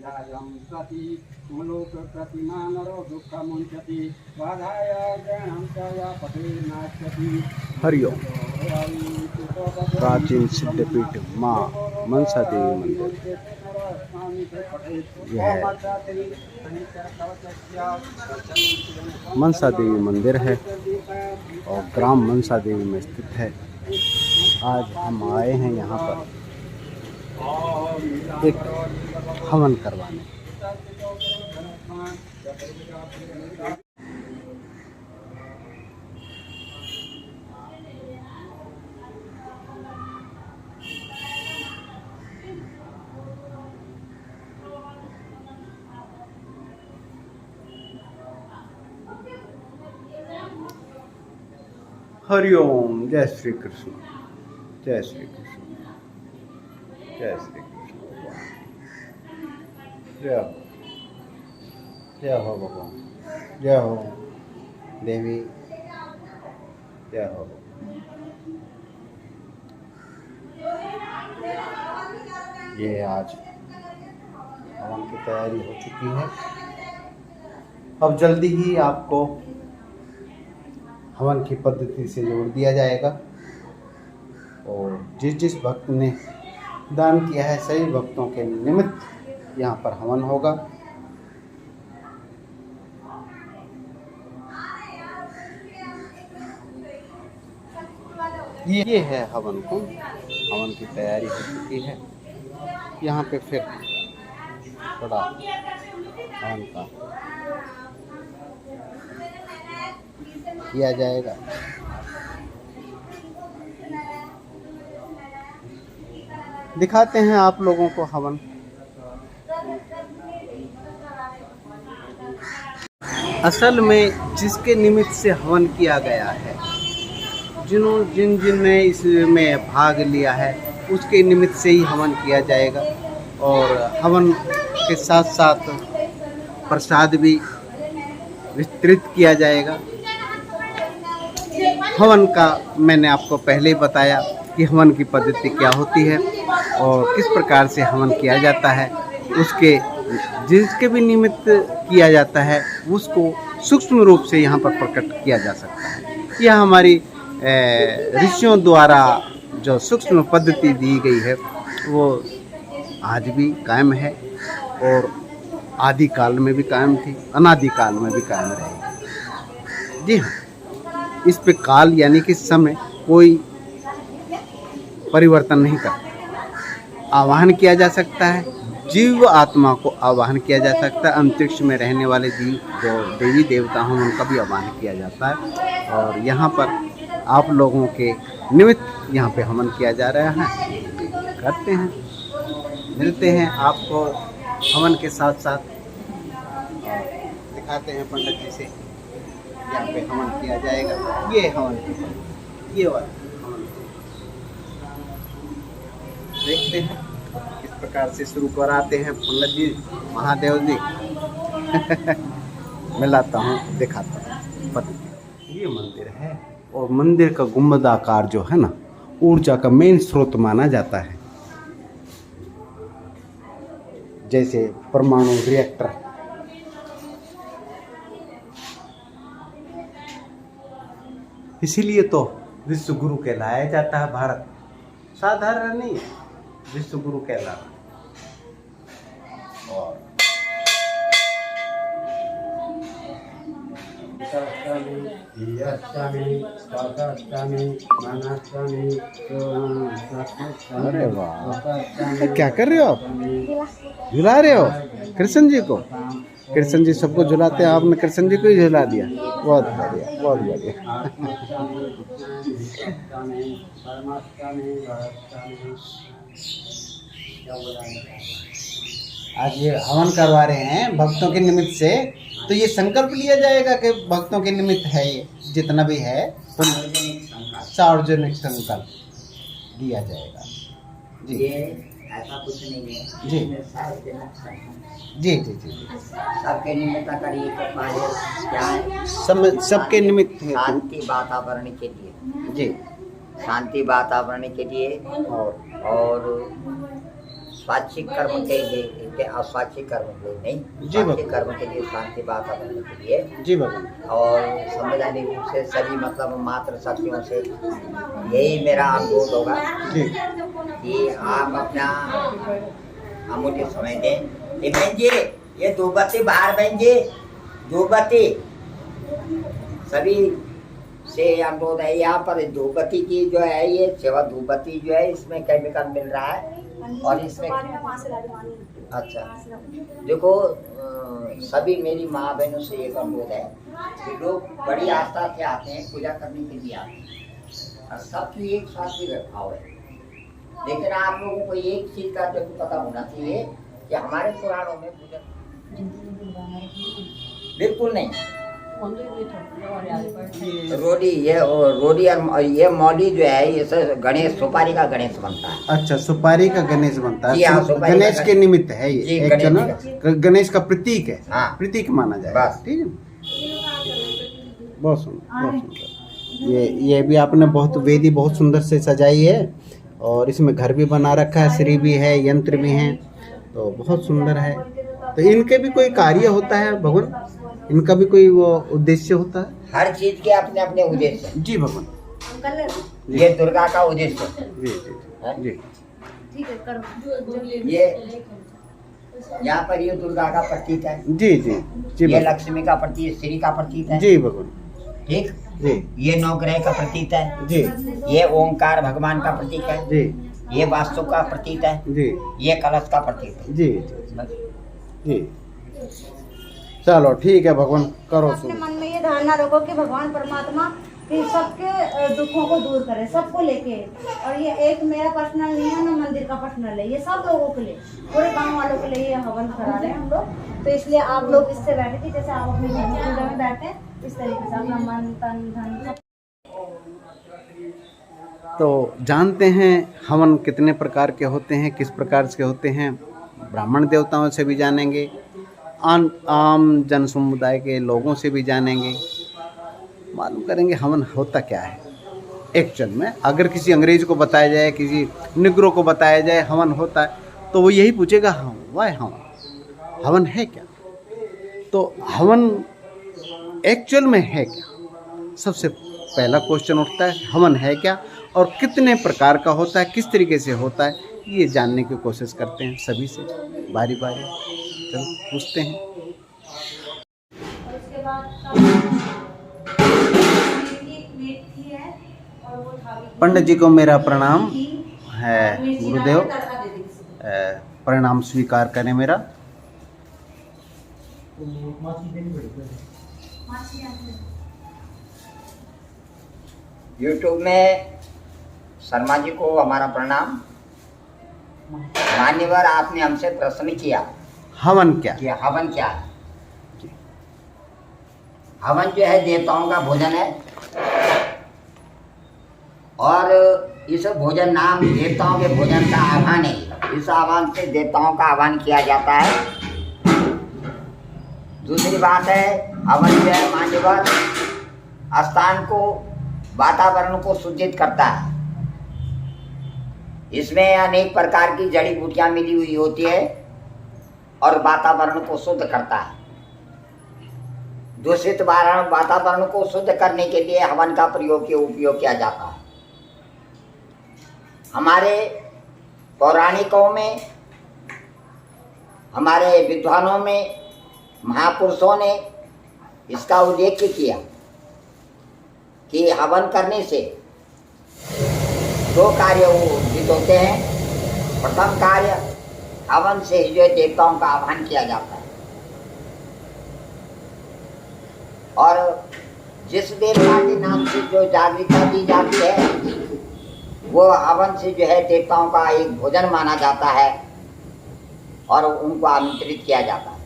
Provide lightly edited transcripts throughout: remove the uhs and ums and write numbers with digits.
विधायं प्रति मुलोक प्रतिमानरो दुःखमुञ्चति बाधाय ग्रहणं च या पठे नास्यति। हरिओम। प्राचीन सिद्धपीठ माँ मनसा देवी मंदिर। यह मनसा देवी मंदिर है और ग्राम मनसा देवी में स्थित है। आज हम आए हैं यहाँ पर एक हवन करवाने। हरिओम। जय श्री कृष्ण, जय श्री कृष्ण, जय श्री कृष्ण। जय हो, जय हो भगवान, जय हो देवी, जय हो। ये आज हवन की तैयारी हो चुकी है। अब जल्दी ही आपको हवन की पद्धति से जोड़ दिया जाएगा और जिस जिस भक्त ने दान किया है सभी भक्तों के निमित्त यहाँ पर हवन होगा। ये है हवन कुंड। हवन की तैयारी हो चुकी है। यहाँ पे फिर थोड़ा हवन का किया जाएगा। दिखाते हैं आप लोगों को हवन। असल में जिसके निमित्त से हवन किया गया है, जिन ने इसमें भाग लिया है उसके निमित्त से ही हवन किया जाएगा और हवन के साथ साथ प्रसाद भी वितरित किया जाएगा। हवन का मैंने आपको पहले ही बताया कि हवन की पद्धति क्या होती है और किस प्रकार से हवन किया जाता है। उसके जिसके भी निमित्त किया जाता है उसको सूक्ष्म रूप से यहाँ पर प्रकट किया जा सकता है। यह हमारी ऋषियों द्वारा जो सूक्ष्म पद्धति दी गई है वो आज भी कायम है और आदि काल में भी कायम थी, अनादि काल में भी कायम रहेगी। जी हाँ, इस पे काल यानी कि समय कोई परिवर्तन नहीं करता। आवाहन किया जा सकता है, जीव आत्मा को आवाहन किया जा सकता है। अंतरिक्ष में रहने वाले जीव जो देवी देवता हैं उनका भी आवाहन किया जाता है और यहाँ पर आप लोगों के निमित्त यहाँ पे हवन किया जा रहा है। करते हैं, मिलते हैं आपको हवन के साथ साथ दिखाते हैं पंडित जी से। यहाँ पे हवन किया जाएगा। ये हवन ये वाला हवन देखते हैं किस प्रकार से शुरू कराते हैं पंडित जी महादेव जी। मिलाता हूँ, दिखाता हूँ पद्धति। ये मंदिर है और मंदिर का गुंबदाकार जो है ना, ऊर्जा का मेन स्रोत माना जाता है। जैसे परमाणु रिएक्टर, इसीलिए तो विश्व गुरु कहलाया जाता है भारत। साधारण नहीं, विश्व गुरु कहलाना। और अरे वाह, क्या कर रहे हो आप? झुला रहे हो कृष्ण जी को? कृष्ण जी सबको झुलाते हैं, आपने कृष्ण जी को ही झुला दिया। बहुत बढ़िया, बहुत बढ़िया। आज ये हवन करवा रहे हैं भक्तों के निमित्त से, तो ये संकल्प लिया जाएगा कि भक्तों के निमित्त है, ये जितना भी है सार्वजनिक संकल्प दिया जाएगा। जी, ऐसा कुछ नहीं है जी जी जी जी सबके निमित्त करिए तो क्या है, सबके निमित्त है। शांति वातावरण के लिए, जी, शांति वातावरण के लिए और और स्वाचिक कर्म के लिए अस्वाचिक कर्म के लिए नहीं, जी बाबा। स्वाचिक कर्म के लिए शांति वातावरण के लिए जी भगवान। और संवैधानिक रूप से सभी मतलब मात्र शक्तियों से यही मेरा अनुरोध होगा जी कि आप अपना अमूल्य समय दें। ये बहन जी, ये धूपबत्ती बाहर, बहन जी धूपबत्ती, सभी से अनुरोध है। यहाँ पर धूपबत्ती की जो है ये सेवा धूपबत्ती जो है इसमें केमिकल मिल रहा है और इसमें अच्छा देखो सभी मेरी माँ बहनों से एक अनुरोध है कि लोग बड़ी आस्था से आते हैं, पूजा करने के लिए आते हैं और सबकी एक स्वास्थ्य भाव है। लेकिन आप लोगों को एक चीज का जरूर पता होना चाहिए कि हमारे पुराणों में पूजा बिल्कुल नहीं। रोडी और ये मौली जो है ये गणेश सुपारी का गणेश बनता है। अच्छा, सुपारी का गणेश बनता जी हाँ, है, सुपारी गणेश का के निमित्त है ये, जी, एक गणेश जन गणेश का प्रतीक है। हाँ। प्रतीक माना जाए, बस। ठीक है। बहुत सुंदर, बहुत सुंदर। ये भी आपने बहुत वेदी बहुत सुंदर से सजाई है और इसमें घर भी बना रखा है, श्री भी है, यंत्र भी हैं, तो बहुत सुंदर है। तो इनके भी कोई कार्य होता है भगवान, इनका भी कोई वो उद्देश्य होता है? हर चीज के अपने अपने उद्देश्य हैं। जी भगवान। ये दुर्गा का उद्देश्य है। जी जी जी ये यहाँ पर ये दुर्गा का प्रतीक है। जी जी जी ये भगवान। लक्ष्मी का प्रतीक, श्री का प्रतीक है। जी भगवान। ठीक। जी ये नवग्रह का प्रतीक है। जी ये ओंकार भगवान का प्रतीक है। जी ये वास्तु का प्रतीक है। जी ये कलश का प्रतीक है। जी जी। चलो ठीक है भगवान, करो अपने शुरू। मन में ये धारणा रखो कि भगवान परमात्मा कि सबके दुखों को दूर करे, सबको लेके। और ये एक मेरा पर्सनल नहीं है ना, मंदिर का पर्सनल है, ये सब लोगों के लिए, पूरे गांव वालों के लिए ये हवन करा रहे हैं हम लोग। तो इसलिए आप लोग इससे बैठे थे, जैसे आप अपनी घर में पूजा में बैठे हैं, इस तरीके से अपना मन तन धन सब। तो जानते हैं हवन कितने प्रकार के होते हैं, किस प्रकार से होते हैं, ब्राह्मण देवताओं से भी जानेंगे, आम जन समुदाय के लोगों से भी जानेंगे, मालूम करेंगे हवन होता क्या है एक्चुअल में। अगर किसी अंग्रेज को बताया जाए, किसी निग्रो को बताया जाए हवन होता है, तो वो यही पूछेगा हाँ वाह हवन, हवन है क्या? तो हवन एक्चुअल में है क्या? सबसे पहला क्वेश्चन उठता है, हवन है क्या और कितने प्रकार का होता है, किस तरीके से होता है, ये जानने की कोशिश करते हैं सभी से बारी बारी। चलो पूछते हैं। और उसके बाद मीठी है और वो थाली पंडित जी को मेरा प्रणाम है, मिर्ची गुरुदेव डाल के तड़का दे दीजिए। प्रणाम स्वीकार करें मेरा। यूट्यूब में शर्मा जी को हमारा प्रणाम। मान्यवर, आपने हमसे प्रश्न किया हवन क्या? कि हवन क्या है। हवन जो है देवताओं का भोजन है और इस भोजन नाम देवताओं के भोजन का आह्वान है। इस आह्वान से देवताओं का आह्वान किया जाता है। दूसरी बात है, हवन जो है मान्यवर स्थान को, वातावरण को शुद्धित करता है। इसमें अनेक प्रकार की जड़ी बूटियां मिली हुई होती है और वातावरण को शुद्ध करता है। दूषित वातावरण को शुद्ध करने के लिए हवन का उपयोग किया जाता है। हमारे पौराणिकों में, हमारे विद्वानों में, महापुरुषों ने इसका उल्लेख किया कि हवन करने से दो कार्य सिद्ध होते हैं। प्रथम कार्य, हवन से जो देवताओं का आह्वान किया जाता है और जिस देवता के नाम से जो जागृति दी जाती है वो हवन से जो है देवताओं का एक भोजन माना जाता है और उनको आमंत्रित किया जाता है।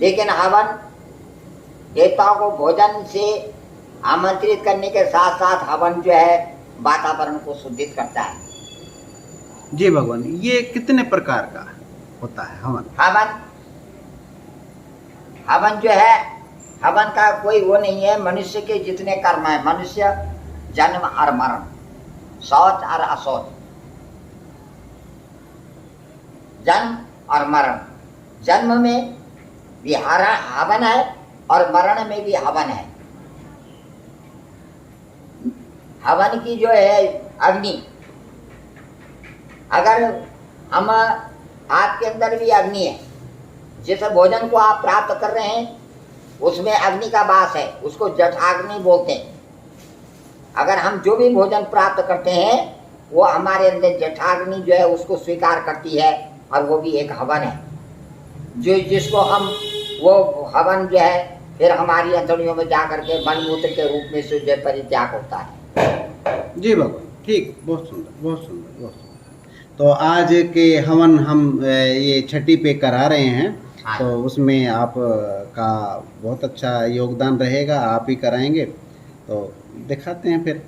लेकिन हवन देवताओं को भोजन से आमंत्रित करने के साथ साथ हवन जो है वातावरण को शुद्धित करता है। जी भगवान, ये कितने प्रकार का होता है हवन? हवन जो है, हवन का कोई वो नहीं है। मनुष्य के जितने कर्म है, मनुष्य जन्म और मरण, शौच और अशौच, जन्म और मरण। जन्म में भी हवन है और मरण में भी हवन है। हवन की जो है अग्नि, अगर हम आपके अंदर भी अग्नि है, जिस भोजन को आप प्राप्त कर रहे हैं उसमें अग्नि का वास है, उसको जठाग्नि बोलते हैं। अगर हम जो भी भोजन प्राप्त करते हैं वो हमारे अंदर जठाग्नि जो है उसको स्वीकार करती है, और वो भी एक हवन है जो जिसको हम वो हवन जो है फिर हमारी अंतड़ियों में जा करके मलमूत्र के रूप में से जो परित्याग होता है। जी भगवान, ठीक, बहुत सुंदर, बहुत सुंदर, बहुत सुंदर। तो आज के हवन हम ये छठी पे करा रहे हैं, हाँ। तो उसमें आप का बहुत अच्छा योगदान रहेगा, आप ही कराएंगे, तो दिखाते हैं फिर।